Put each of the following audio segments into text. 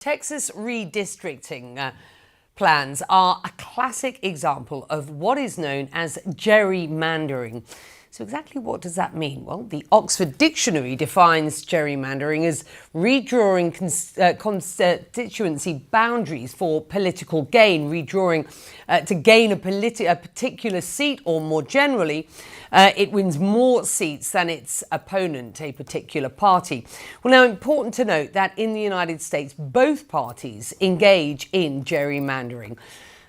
Texas redistricting plans are a classic example of what is known as gerrymandering. So exactly what does that mean? Well, the Oxford Dictionary defines gerrymandering as redrawing constituency boundaries for political gain, redrawing to gain a particular seat, or more generally, it wins more seats than its opponent, a particular party. Well, now, important to note that in the United States, both parties engage in gerrymandering.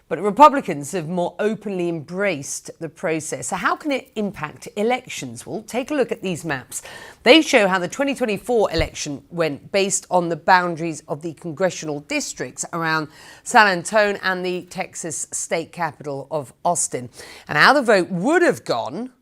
But Republicans have more openly embraced the process. So how can it impact elections? Well, take a look at these maps. They show how the 2024 election went based on the boundaries of the congressional districts around San Antonio and the Texas state capital of Austin, and how the vote would have gone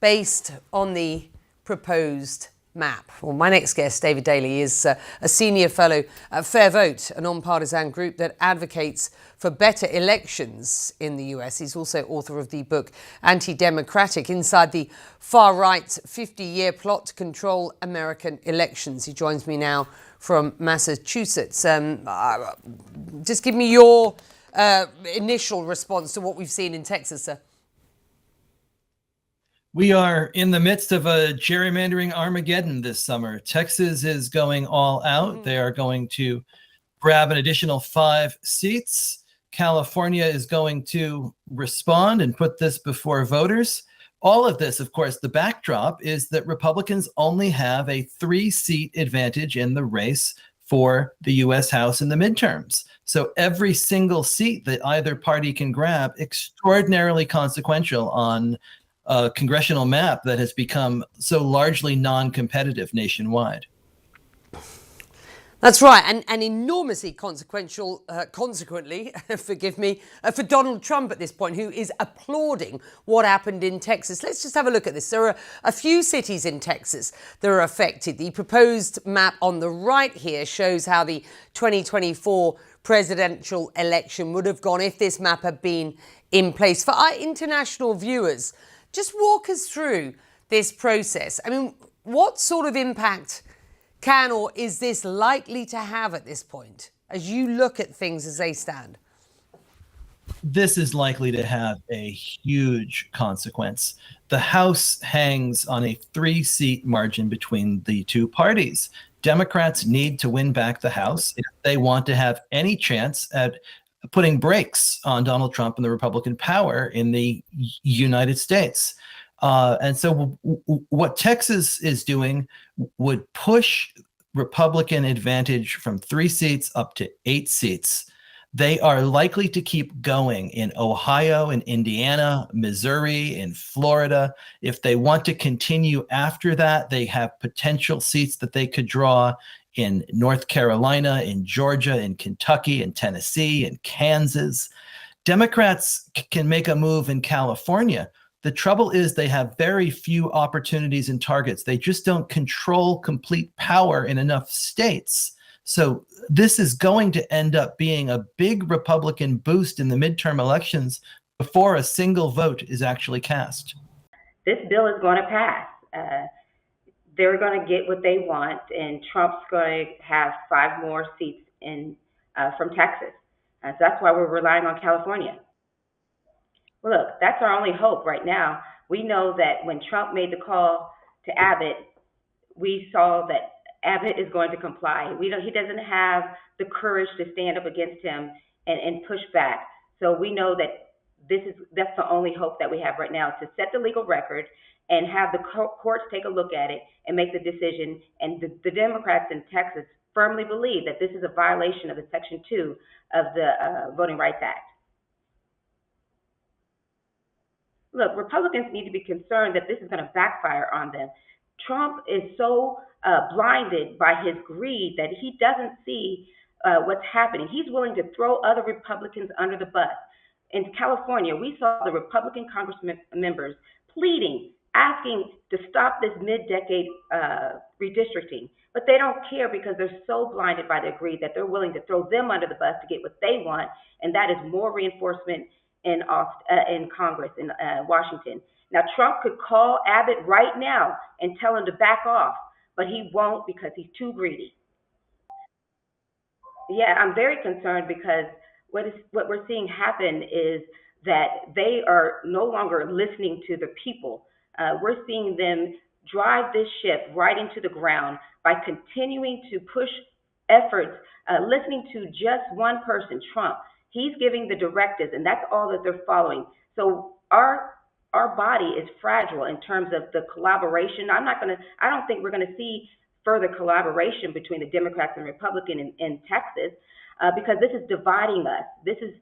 based on the proposed map. Well, my next guest, David Daly, is a senior fellow at Fair Vote, a non-partisan group that advocates for better elections in the US. He's also author of the book Anti-Democratic: Inside the Far-Right's 50-Year Plot to Control American Elections. He joins me now from Massachusetts. Just give me your initial response to what we've seen in Texas, sir. We are in the midst of a gerrymandering Armageddon this summer. Texas is going all out. They are going to grab an additional 5 seats. California is going to respond and put this before voters. All of this, of course, the backdrop is that Republicans only have a 3-seat advantage in the race for the U.S. House in the midterms. So every single seat that either party can grab, extraordinarily consequential on a congressional map that has become so largely non-competitive nationwide. That's right, and enormously consequential, consequently, forgive me, for Donald Trump at this point, who is applauding what happened in Texas. Let's just have a look at this. There are a few cities in Texas that are affected. The proposed map on the right here shows how the 2024 presidential election would have gone if this map had been in place. For our international viewers, just walk us through this process. I mean, what sort of impact can or is this likely to have at this point as you look at things as they stand? This is likely to have a huge consequence. The House hangs on a 3-seat margin between the two parties. Democrats need to win back the House if they want to have any chance at putting brakes on Donald Trump and the Republican power in the United States. And so what Texas is doing would push Republican advantage from 3 seats up to 8 seats. They are likely to keep going in Ohio, in Indiana, Missouri, in Florida. If they want to continue after that, they have potential seats that they could draw in North Carolina, in Georgia, in Kentucky, in Tennessee, in Kansas. Democrats can make a move in California. The trouble is they have very few opportunities and targets. They just don't control complete power in enough states. So this is going to end up being a big Republican boost in the midterm elections before a single vote is actually cast. This bill is going to pass. They're going to get what they want, and Trump's going to have 5 more seats from Texas. So that's why we're relying on California. Well, look, that's our only hope right now. We know that when Trump made the call to Abbott, we saw that Abbott is going to comply. He doesn't have the courage to stand up against him and push back. So we know that that's the only hope that we have right now, to set the legal record and have the courts take a look at it and make the decision. And the Democrats in Texas firmly believe that this is a violation of the Section 2 of the Voting Rights Act. Look, Republicans need to be concerned that this is going to backfire on them. Trump is so blinded by his greed that he doesn't see what's happening. He's willing to throw other Republicans under the bus. In California, we saw the Republican Congress members pleading, asking to stop this mid-decade redistricting. But they don't care because they're so blinded by their greed that they're willing to throw them under the bus to get what they want, and that is more reinforcement in Congress, in Washington. Now, Trump could call Abbott right now and tell him to back off, but he won't because he's too greedy. Yeah, I'm very concerned because what we're seeing happen is that they are no longer listening to the people. We're seeing them drive this ship right into the ground by continuing to push efforts, listening to just one person, Trump. He's giving the directives, and that's all that they're following. So our body is fragile in terms of the collaboration. I don't think we're gonna see further collaboration between the Democrats and Republicans in Texas, because this is dividing us. This is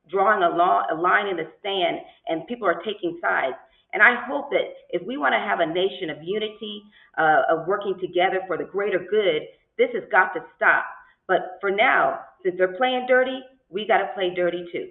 drawing a line in the sand, and people are taking sides. And I hope that if we want to have a nation of unity, of working together for the greater good, this has got to stop. But for now, since they're playing dirty, we got to play dirty too.